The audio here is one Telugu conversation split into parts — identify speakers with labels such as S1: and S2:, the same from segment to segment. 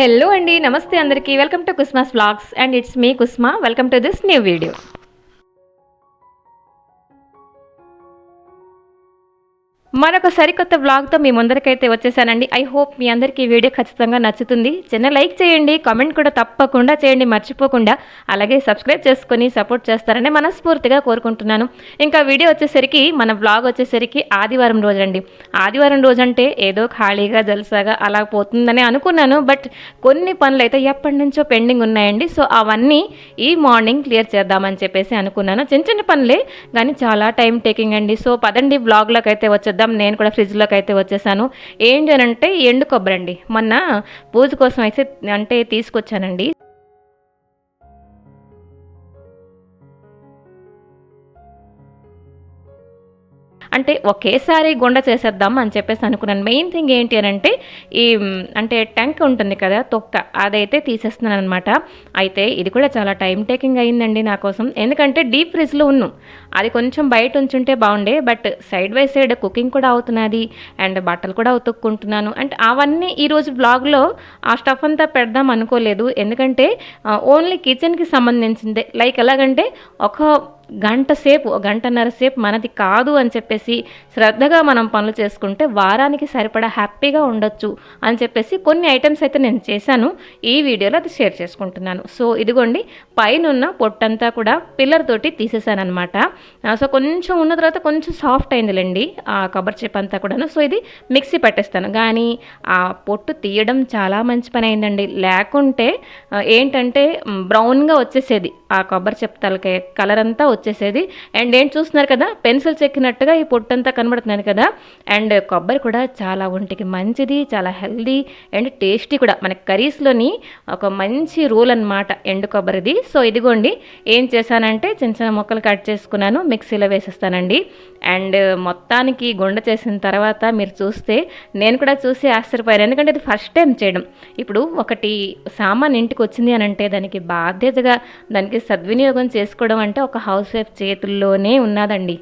S1: హలో అండి, నమస్తే అందరికీ. Welcome to Kusma's vlogs and it's me Kusma. Welcome to this new video. మరొక సరికొత్త వ్లాగ్తో మీ ముందరికైతే వచ్చేసానండి. ఐ హోప్ మీ అందరికీ ఈ వీడియో ఖచ్చితంగా నచ్చుతుంది. చిన్న లైక్ చేయండి, కామెంట్ కూడా తప్పకుండా చేయండి మర్చిపోకుండా. అలాగే సబ్స్క్రైబ్ చేసుకొని సపోర్ట్ చేస్తారని మనస్ఫూర్తిగా కోరుకుంటున్నాను. ఇంకా వీడియో వచ్చేసరికి మన వ్లాగ్ వచ్చేసరికి ఆదివారం రోజు అండి. ఆదివారం రోజు అంటే ఏదో ఖాళీగా జల్సాగా అలా పోతుందని అనుకున్నాను. బట్ కొన్ని పనులు అయితే ఎప్పటి నుంచో పెండింగ్ ఉన్నాయండి. సో అవన్నీ ఈ మార్నింగ్ క్లియర్ చేద్దామని చెప్పేసి అనుకున్నాను. చిన్న చిన్న పనులే కానీ చాలా టైం టేకింగ్ అండి. సో పదండి వ్లాగ్లోకి అయితే వచ్చేద్దాం. నేను కూడా ఫ్రిడ్జ్లోకి అయితే వచ్చేసాను. ఏంటి అని అంటే ఎండు కొబ్బరి అండి. మొన్న పూజ కోసం అయితే తీసుకొచ్చానండి. అంటే ఒకేసారి గుండ చేసేద్దాం అని చెప్పేసి అనుకున్నాను. మెయిన్ థింగ్ ఏంటి అని అంటే ఈ ట్యాంక్ ఉంటుంది కదా, తొక్క, అదైతే తీసేస్తున్నాను అనమాట. అయితే ఇది కూడా చాలా టైం టేకింగ్ అయిందండి నా కోసం. ఎందుకంటే డీప్ ఫ్రిడ్జ్లో ఉన్నాం, అది కొంచెం బయట ఉంచుంటే బాగుండే. But side by side cooking కూడా అవుతున్నది అండ్ బట్టలు కూడా ఉతుక్కుంటున్నాను. అంటే అవన్నీ ఈరోజు వ్లాగ్లో ఆ స్టఫ్ అంతా పెడదాం అనుకోలేదు. ఎందుకంటే ఓన్లీ కిచెన్కి సంబంధించిందే. లైక్ ఎలాగంటే గంటన్నర సేపు మనది కాదు అని చెప్పేసి శ్రద్ధగా మనం పనులు చేసుకుంటే వారానికి సరిపడా హ్యాపీగా ఉండొచ్చు అని చెప్పేసి కొన్ని ఐటమ్స్ అయితే నేను చేశాను. ఈ వీడియోలో అది షేర్ చేసుకుంటున్నాను. సో ఇదిగోండి, పైన పొట్టంతా కూడా పిల్లర్ తోటి తీసేసాను అనమాట. సో కొంచెం ఉన్న తర్వాత కొంచెం సాఫ్ట్ అయిందిలేండి ఆ కొబ్బరి చిప్ అంతా కూడాను. సో ఇది మిక్సీ పెట్టేస్తాను. కానీ ఆ పొట్టు తీయడం చాలా మంచి పని అయిందండి. లేకుంటే ఏంటంటే బ్రౌన్గా వచ్చేసేది ఆ కొబ్బరి చిప్పలకి, కలర్ అంతా వచ్చేసేది. అండ్ ఏంటి చూస్తున్నారు కదా, పెన్సిల్ చెక్కినట్టుగా ఈ పొట్టంతా కనబడుతున్నాను కదా. అండ్ కొబ్బరి కూడా చాలా ఒంటికి మంచిది, చాలా హెల్దీ అండ్ టేస్టీ కూడా. మన కర్రీస్లోని ఒక మంచి రోల్ అనమాట ఎండు కొబ్బరిది. సో ఇదిగోండి, ఏం చేశానంటే చిన్న చిన్న ముక్కలు కట్ చేసుకున్నాను, మిక్సీలో వేసేస్తానండి. అండ్ మొత్తానికి గుండ చేసిన తర్వాత మీరు చూస్తే నేను కూడా చూసి ఆశ్చర్యపోయాను. ఎందుకంటే ఇది ఫస్ట్ టైం చేయడం. ఇప్పుడు ఒకటి సామాన్ ఇంటికి వచ్చింది అని అంటే దానికి బాధ్యతగా దానికి సద్వినియోగం చేసుకోవడం అంటే ఒక హౌస్ వైఫ్ చేతుల్లోనే ఉన్నదండి.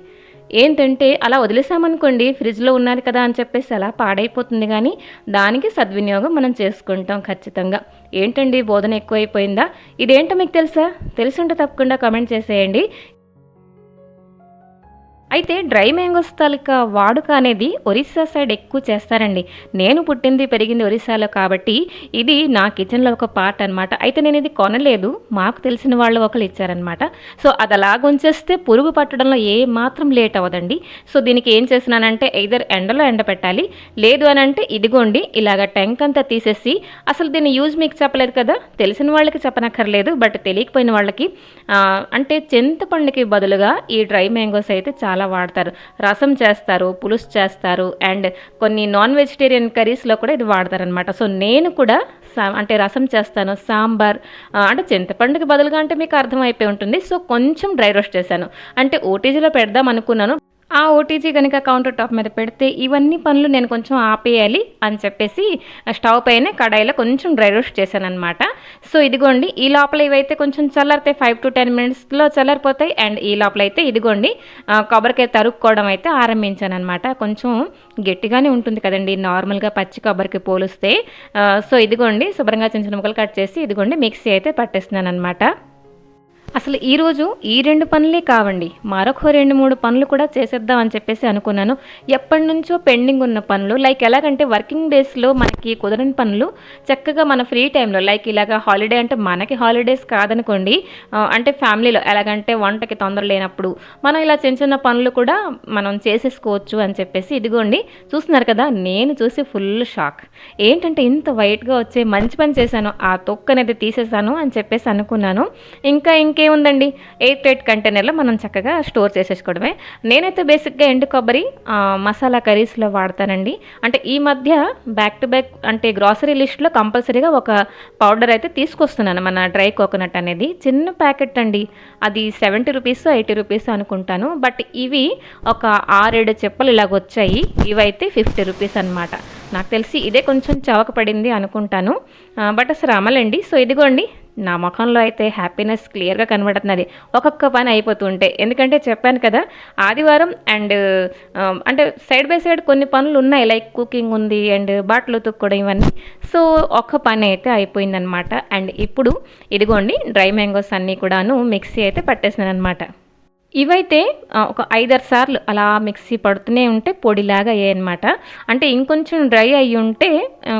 S1: ఏంటంటే అలా వదిలేసామనుకోండి, ఫ్రిడ్జ్లో ఉన్నది కదా అని చెప్పేసి అలా పాడైపోతుంది. కానీ దానికి సద్వినియోగం మనం చేసుకుంటాం ఖచ్చితంగా. ఏంటండి బోధన ఎక్కువైపోయిందా? ఇదేంటో మీకు తెలుసా? తెలిసుంటే తప్పకుండా కామెంట్ చేసేయండి. అయితే డ్రై మ్యాంగోస్ తాలూకా వాడుక అనేది ఒరిస్సా సైడ్ ఎక్కువ చేస్తారండి. నేను పుట్టింది పెరిగింది ఒరిస్సాలో కాబట్టి ఇది నా కిచెన్లో ఒక పార్ట్ అనమాట. అయితే నేను ఇది కొనలేదు, మాకు తెలిసిన వాళ్ళు ఒకరు ఇచ్చారనమాట. సో అది అలాగుంచేస్తే పురుగు పట్టడంలో ఏ మాత్రం లేట్ అవ్వదండి. సో దీనికి ఏం చేసినానంటే ఐదర్ ఎండలో ఎండబెట్టాలి, లేదు అని అంటే ఇదిగోండి ఇలాగ ట్యాంక్ అంతా తీసేసి, అసలు దీన్ని యూజ్ మీకు చెప్పలేదు కదా, తెలిసిన వాళ్ళకి చెప్పనక్కర్లేదు. బట్ తెలియకపోయిన వాళ్ళకి అంటే చింతపండుకి బదులుగా ఈ డ్రై మ్యాంగోస్ అయితే చాలా వాడతారు. రసం చేస్తారు, పులుసు చేస్తారు అండ్ కొన్ని నాన్ వెజిటేరియన్ కర్రీస్లో కూడా ఇది వాడతారనమాట. సో నేను కూడా రసం చేస్తాను, సాంబార్ అంటే చింతపండుకి బదులుగా అంటే మీకు అర్థమైపోయి ఉంటుంది. సో కొంచెం డ్రై రోస్ట్ చేశాను. అంటే ఓటీజీలో పెడదాం అనుకున్నాను. ఆ ఓటీజీ కనుక కౌంటర్ టాప్ మీద పెడితే ఇవన్నీ పనులు నేను కొంచెం ఆపేయాలి అని చెప్పేసి స్టవ్ పైన కడాయిలో కొంచెం డ్రై రోస్ట్ చేశాను అనమాట. సో ఇదిగోండి, ఈ లోపల ఇవైతే కొంచెం చల్లారితే 5 to 10 minutesలో చల్లారిపోతాయి. అండ్ ఈ లోపల అయితే ఇదిగోండి కొబ్బరికాయ తరుక్కోవడం అయితే ఆరంభించాను అనమాట. కొంచెం గట్టిగానే ఉంటుంది కదండి నార్మల్గా పచ్చి కొబ్బరికి పోలిస్తే. సో ఇదిగోండి శుభ్రంగా చిన్న చిన్న ముక్కలు కట్ చేసి ఇదిగోండి మిక్సీ అయితే పట్టేస్తున్నాను అనమాట. అసలు ఈరోజు ఈ 2 పనులే కావండి, మరొక 2-3 పనులు కూడా చేసేద్దాం అని చెప్పేసి అనుకున్నాను. ఎప్పటి నుంచో పెండింగ్ ఉన్న పనులు, లైక్ ఎలాగంటే వర్కింగ్ డేస్లో మనకి కుదరని పనులు చక్కగా మన ఫ్రీ టైంలో, లైక్ ఇలాగ హాలిడే అంటే మనకి హాలిడేస్ కాదనుకోండి, అంటే ఫ్యామిలీలో ఎలాగంటే వంటకి తొందర లేనప్పుడు మనం ఇలా చిన్న చిన్న పనులు కూడా మనం చేసేసుకోవచ్చు అని చెప్పేసి ఇదిగోండి చూస్తున్నారు కదా. నేను చూసి ఫుల్ షాక్. ఏంటంటే ఇంత వైట్గా వచ్చే మంచి పని చేశాను, ఆ తొక్క అనేది తీసేసాను అని చెప్పేసి అనుకున్నాను. ఇంకేముందండి, ఎయిర్ టైట్ కంటైనర్లో మనం చక్కగా స్టోర్ చేసేసుకోవడమే. నేనైతే బేసిక్గా ఎండు కొబ్బరి మసాలా కర్రీస్లో వాడతానండి. అంటే ఈ మధ్య బ్యాక్ టు బ్యాక్ అంటే గ్రాసరీ లిస్ట్లో కంపల్సరీగా ఒక పౌడర్ అయితే తీసుకొస్తున్నాను, మన డ్రై కోకోనట్ అనేది. చిన్న ప్యాకెట్ అండి, అది 70 రూపీస్ 80 రూపీస్ అనుకుంటాను. బట్ ఇవి ఒక 6-7 చెప్పలు ఇలాగ వచ్చాయి. ఇవైతే 50 రూపీస్ అనమాట. నాకు తెలిసి ఇదే కొంచెం చవక పడింది అనుకుంటాను. బట్ అసలు అమలండి. సో ఇదిగోండి నా ముఖంలో అయితే హ్యాపీనెస్ క్లియర్గా కనబడుతున్నది ఒక్కొక్క పని అయిపోతుంటే. ఎందుకంటే చెప్పాను కదా, ఆదివారం అండ్ అంటే సైడ్ బై సైడ్ కొన్ని పనులు ఉన్నాయి, లైక్ కుకింగ్ ఉంది అండ్ బట్టలు ఉతుక్కోవడం ఇవన్నీ. సో ఒక్క పని అయితే అయిపోయిందనమాట. అండ్ ఇప్పుడు ఇదిగోండి డ్రై మ్యాంగోస్ అన్నీ కూడాను మిక్సీ అయితే పట్టేసినాను అనమాట. ఇవైతే ఒక 5-6 సార్లు అలా మిక్సీ పడుతూనే ఉంటే పొడిలాగా అయ్యాయన్నమాట. అంటే ఇంకొంచెం డ్రై అయ్యి ఉంటే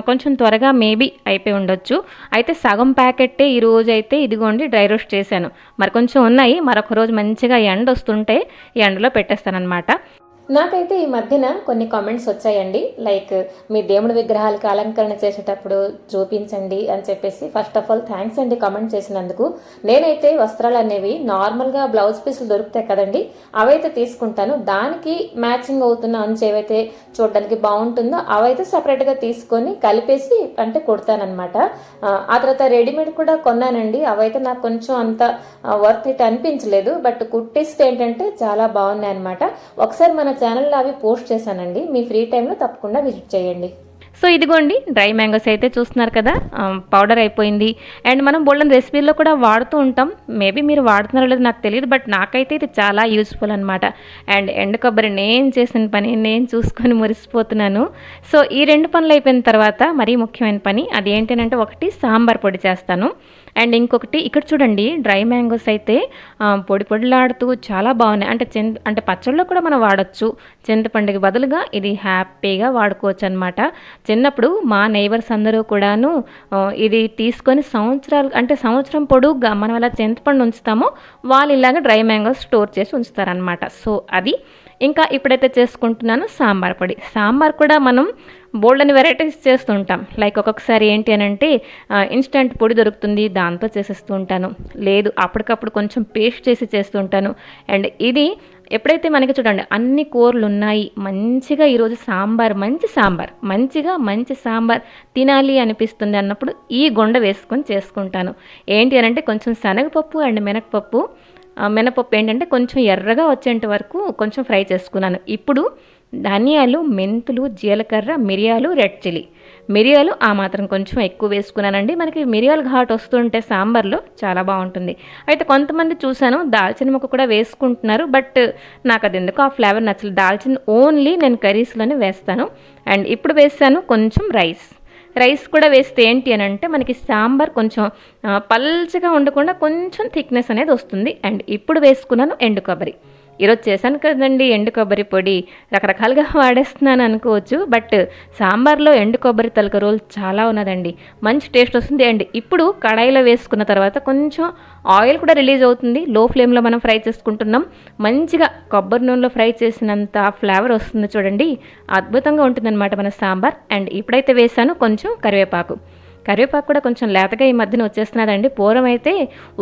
S1: కొంచెం త్వరగా మేబీ అయిపోయి ఉండొచ్చు. అయితే సగం ప్యాకెట్టే ఈరోజు అయితే ఇదిగోండి డ్రై రోస్ట్ చేశాను. మరి కొంచెం ఉన్నాయి, మరొక రోజు మంచిగా ఎండ వస్తుంటే ఈ ఎండలో పెట్టేస్తానమాట. నాకైతే ఈ మధ్యన కొన్ని కామెంట్స్ వచ్చాయండి, లైక్ మీ దేవుడి విగ్రహాలకు అలంకరణ చేసేటప్పుడు చూపించండి అని చెప్పేసి. ఫస్ట్ ఆఫ్ ఆల్ థ్యాంక్స్ అండి కామెంట్ చేసినందుకు. నేనైతే వస్త్రాలు అనేవి నార్మల్గా బ్లౌజ్ పీసులు దొరుకుతాయి కదండి, అవైతే తీసుకుంటాను. దానికి మ్యాచింగ్ అవుతున్న అంచు ఏవైతే చూడడానికి బాగుంటుందో అవైతే సపరేట్గా తీసుకొని కలిపేసి అంటే కుడతానమాట. ఆ తర్వాత రెడీమేడ్ కూడా కొన్నానండి, అవైతే నాకు కొంచెం అంత వర్త్ ఇట్ అనిపించలేదు. బట్ కుట్టిస్తే ఏంటంటే చాలా బాగున్నాయి అనమాట. ఒకసారి మన ఛానల్లో అవి పోస్ట్ చేశానండి, మీ ఫ్రీ టైంలో తప్పకుండా విజిట్ చేయండి. సో ఇదిగోండి డ్రై మ్యాంగోస్ అయితే చూస్తున్నారు కదా, పౌడర్ అయిపోయింది. అండ్ మనం బోల్డెన్ రెసిపీల్లో కూడా వాడుతూ ఉంటాం, మేబీ మీరు వాడుతున్నారో లేదో నాకు తెలియదు, బట్ నాకైతే ఇది చాలా యూస్ఫుల్ అనమాట. అండ్ ఎండు కొబ్బరి నేను చేసిన పని నేను చూసుకొని మురిసిపోతున్నాను. సో ఈ 2 పనులు అయిపోయిన తర్వాత మరీ ముఖ్యమైన పని అది ఏంటంటే, ఒకటి సాంబార్ పొడి చేస్తాను. అండ్ ఇంకొకటి ఇక్కడ చూడండి డ్రై మ్యాంగోస్ అయితే పొడి పొడిలాడుతూ చాలా బాగున్నాయి. అంటే పచ్చళ్ళలో కూడా మనం వాడచ్చు, చింతపండుకి బదులుగా ఇది హ్యాపీగా వాడుకోవచ్చు అనమాట. చిన్నప్పుడు మా నైబర్స్ అందరూ కూడాను ఇది తీసుకొని సంవత్సరం పొడుగ్గా మనం ఎలా చింతపండు ఉంచుతామో వాళ్ళు ఇలాగ డ్రై మ్యాంగోస్ స్టోర్ చేసి ఉంచుతారనమాట. సో అది ఇంకా ఇప్పుడైతే చేసుకుంటున్నాను సాంబార్ పొడి. సాంబార్ కూడా మనం బోల్డని వెరైటీస్ చేస్తుంటాం, లైక్ ఒక్కొక్కసారి ఏంటి అని అంటే ఇన్స్టంట్ పొడి దొరుకుతుంది, దాంతో చేసేస్తూ ఉంటాను. లేదు అప్పటికప్పుడు కొంచెం పేస్ట్ చేసి చేస్తుంటాను. అండ్ ఇది ఎప్పుడైతే మనకి చూడండి అన్ని కూరలు ఉన్నాయి, మంచిగా ఈరోజు మంచి సాంబార్ తినాలి అనిపిస్తుంది అన్నప్పుడు ఈ గొండ వేసుకొని చేసుకుంటాను. ఏంటి అని అంటే కొంచెం శనగపప్పు అండ్ మినపప్పు ఏంటంటే కొంచెం ఎర్రగా వచ్చేంత వరకు కొంచెం ఫ్రై చేసుకున్నాను. ఇప్పుడు ధనియాలు, మెంతులు, జీలకర్ర, మిరియాలు, రెడ్ చిల్లీ. మిరియాలు ఆ మాత్రం కొంచెం ఎక్కువ వేసుకున్నానండి, మనకి మిరియాలు ఘాటు వస్తుంటే సాంబార్లో చాలా బాగుంటుంది. అయితే కొంతమంది చూశాను దాల్చిన మొక్క కూడా వేసుకుంటున్నారు, బట్ నాకు అది ఎందుకు ఆ ఫ్లేవర్ నచ్చలేదు. దాల్చిన ఓన్లీ నేను కర్రీస్లోనే వేస్తాను. అండ్ ఇప్పుడు వేసాను కొంచెం రైస్ కూడా వేస్తే ఏంటి అని అంటే మనకి సాంబార్ కొంచెం పల్చగా ఉండకుండా కొంచెం థిక్నెస్ అనేది వస్తుంది. అండ్ ఇప్పుడు వేసుకున్నాను ఎండు కొబ్బరి. ఈరోజు చేశాను కదండి ఎండు కొబ్బరి పొడి, రకరకాలుగా వాడేస్తున్నాను అనుకోవచ్చు, బట్ సాంబార్లో ఎండు కొబ్బరి తలక రోల్ చాలా ఉన్నదండి, మంచి టేస్ట్ వస్తుంది. అండ్ ఇప్పుడు కడాయిలో వేసుకున్న తర్వాత కొంచెం ఆయిల్ కూడా రిలీజ్ అవుతుంది, లో ఫ్లేమ్లో మనం ఫ్రై చేసుకుంటున్నాం. మంచిగా కొబ్బరి నూనెలో ఫ్రై చేసినంత ఫ్లేవర్ వస్తుంది చూడండి, అద్భుతంగా ఉంటుందన్నమాట మన సాంబార్. అండ్ ఇప్పుడైతే వేసాను కొంచెం కరివేపాకు కూడా కొంచెం లేతగా ఈ మధ్యన వచ్చేస్తున్నదండి. పూర్వం అయితే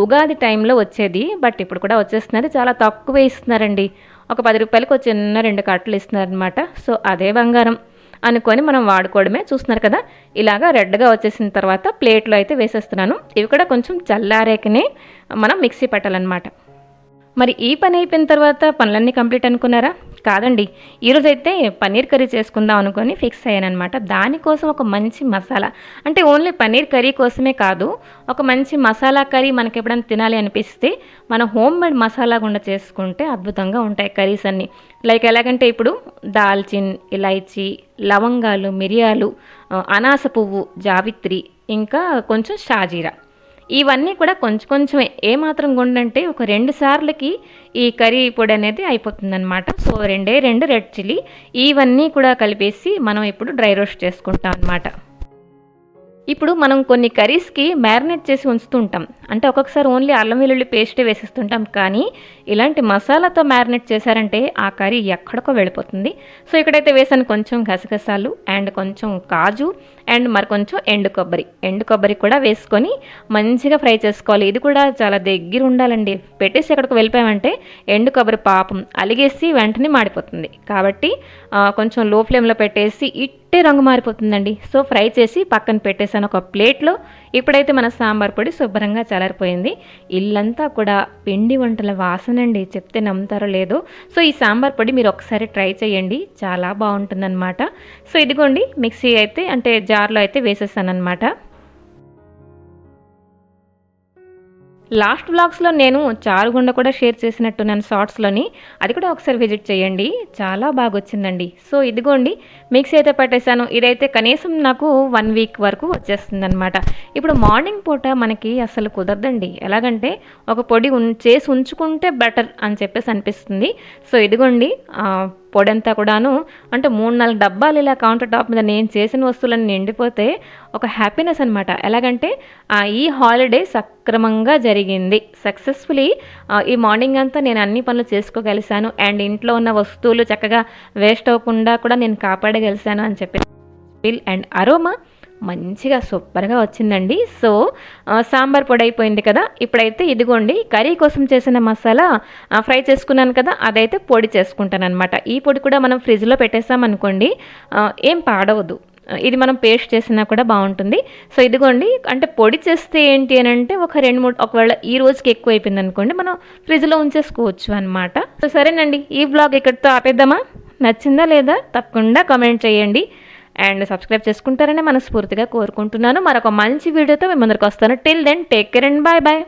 S1: ఉగాది టైంలో వచ్చేది, బట్ ఇప్పుడు కూడా వచ్చేస్తున్నది, చాలా తక్కువే ఇస్తున్నారండి. ఒక 10 రూపాయలకు ఒక చిన్న 2 కట్టలు ఇస్తున్నారనమాట. సో అదే బంగారం అనుకొని మనం వాడుకోవడమే. చూస్తున్నారు కదా ఇలాగా రెడ్గా వచ్చేసిన తర్వాత ప్లేట్లో అయితే వేసేస్తున్నాను. ఇవి కూడా కొంచెం చల్లారేకనే మనం మిక్సీ పట్టాలన్నమాట. మరి ఈ పని అయిపోయిన తర్వాత పనులన్నీ కంప్లీట్ అనుకున్నారా? కాదండి, ఈరోజైతే పన్నీర్ కర్రీ చేసుకుందాం అనుకొని ఫిక్స్ అయ్యానమాట. దానికోసం ఒక మంచి మసాలా, అంటే ఓన్లీ పన్నీర్ కర్రీ కోసమే కాదు, ఒక మంచి మసాలా కర్రీ మనకి ఎప్పుడైనా తినాలి అనిపిస్తే మనం హోమ్ మేడ్ మసాలా గుండా చేసుకుంటే అద్భుతంగా ఉంటాయి కర్రీస్ అన్నీ. లైక్ ఎలాగంటే ఇప్పుడు దాల్చిన్, ఇలైచి, లవంగాలు, మిరియాలు, అనాస పువ్వు, జావిత్రి, ఇంకా కొంచెం షాజీరా, ఇవన్నీ కూడా కొంచెమే ఏమాత్రం గుండంటే ఒక 2 సార్లకి ఈ కర్రీ పొడి అనేది అయిపోతుందన్నమాట. సో 2 రెడ్ చిల్లీ, ఇవన్నీ కూడా కలిపేసి మనం ఇప్పుడు డ్రై రోస్ట్ చేసుకుంటాం అన్నమాట. ఇప్పుడు మనం కొన్ని కర్రీస్కి మ్యారినేట్ చేసి ఉంచుతూ ఉంటాం, అంటే ఒక్కొక్కసారి ఓన్లీ అల్లం వెల్లుల్లి పేస్టే వేసేస్తుంటాం, కానీ ఇలాంటి మసాలాతో మ్యారినేట్ చేశారంటే ఆ కర్రీ ఎక్కడికో వెళ్ళిపోతుంది. సో ఇక్కడైతే వేసాను కొంచెం గసగసాలు అండ్ కొంచెం కాజు అండ్ మరి కొంచెం ఎండు కొబ్బరి కూడా వేసుకొని మంచిగా ఫ్రై చేసుకోవాలి. ఇది కూడా చాలా దగ్గర ఉండాలండి, పెట్టేసి ఎక్కడికి వెళ్ళిపోయామంటే ఎండు కొబ్బరి పాపం అలిగేసి వెంటనే మాడిపోతుంది. కాబట్టి కొంచెం లో ఫ్లేమ్లో పెట్టేసి ఇట్టే రంగు మారిపోతుందండి. సో ఫ్రై చేసి పక్కన పెట్టేసాను ఒక ప్లేట్లో. ఇప్పుడైతే మన సాంబార్ పొడి శుభ్రంగా చల్లారిపోయింది. ఇల్లంతా కూడా పిండి వంటల వాసనండి, చెప్తే నమ్ముతారో లేదో. సో ఈ సాంబార్ పొడి మీరు ఒకసారి ట్రై చేయండి, చాలా బాగుంటుందన్నమాట. సో ఇదిగోండి మిక్సీ అయితే అంటే జార్లో అయితే వేసేసాను అనమాట. లాస్ట్ వ్లాగ్స్లో నేను చారుగుండ కూడా షేర్ చేసినట్టున్నాను షార్ట్స్లోని, అది కూడా ఒకసారి విజిట్ చేయండి, చాలా బాగా వచ్చిందండి. సో ఇదిగోండి మిక్సీ అయితే పట్టేశాను. ఇదైతే కనీసం నాకు 1 వీక్ వరకు వచ్చేస్తుంది అనమాట. ఇప్పుడు మార్నింగ్ పూట మనకి అసలు కుదరదండి, ఎలాగంటే ఒక పొడి చేసి ఉంచుకుంటే బెటర్ అని చెప్పేసి అనిపిస్తుంది. సో ఇదిగోండి పొడి అంతా కూడాను అంటే 3-4 డబ్బాలు ఇలా కౌంటర్ టాప్ మీద నేను చేసిన వస్తువులన్నీ నిండిపోతే ఒక హ్యాపీనెస్ అనమాట. ఎలాగంటే ఈ హాలిడే సక్రమంగా జరిగింది, సక్సెస్ఫుల్లీ ఈ మార్నింగ్ అంతా నేను అన్ని పనులు చేసుకోగలిసాను అండ్ ఇంట్లో ఉన్న వస్తువులు చక్కగా వేస్ట్ అవ్వకుండా కూడా నేను కాపాడగలిసాను అని చెప్పి ఫీల్ అండ్ అరోమా మంచిగా సూపర్గా వచ్చిందండి. సో సాంబార్ పొడి అయిపోయింది కదా, ఇప్పుడైతే ఇదిగోండి కర్రీ కోసం చేసిన మసాలా ఫ్రై చేసుకున్నాను కదా, అదైతే పొడి చేసుకుంటాను అనమాట. ఈ పొడి కూడా మనం ఫ్రిడ్జ్లో పెట్టేసామనుకోండి ఏం పాడవదు, ఇది మనం పేస్ట్ చేసినా కూడా బాగుంటుంది. సో ఇదిగోండి అంటే పొడి చేస్తే ఏంటి అని అంటే ఒక 2-3 ఒకవేళ ఈ రోజుకి ఎక్కువ అయిపోయింది అనుకోండి మనం ఫ్రిడ్జ్లో ఉంచేసుకోవచ్చు అనమాట. సో సరేనండి, ఈ వ్లాగ్ ఇక్కడితో ఆపేద్దామా? నచ్చిందా లేదా తప్పకుండా కామెంట్ చేయండి అండ్ సబ్స్క్రైబ్ చేసుకుంటారని మనస్ఫూర్తిగా కోరుకుంటున్నాను. మరొక మంచి వీడియోతో మీ ముందరికి వస్తాను. Till then take care and bye bye.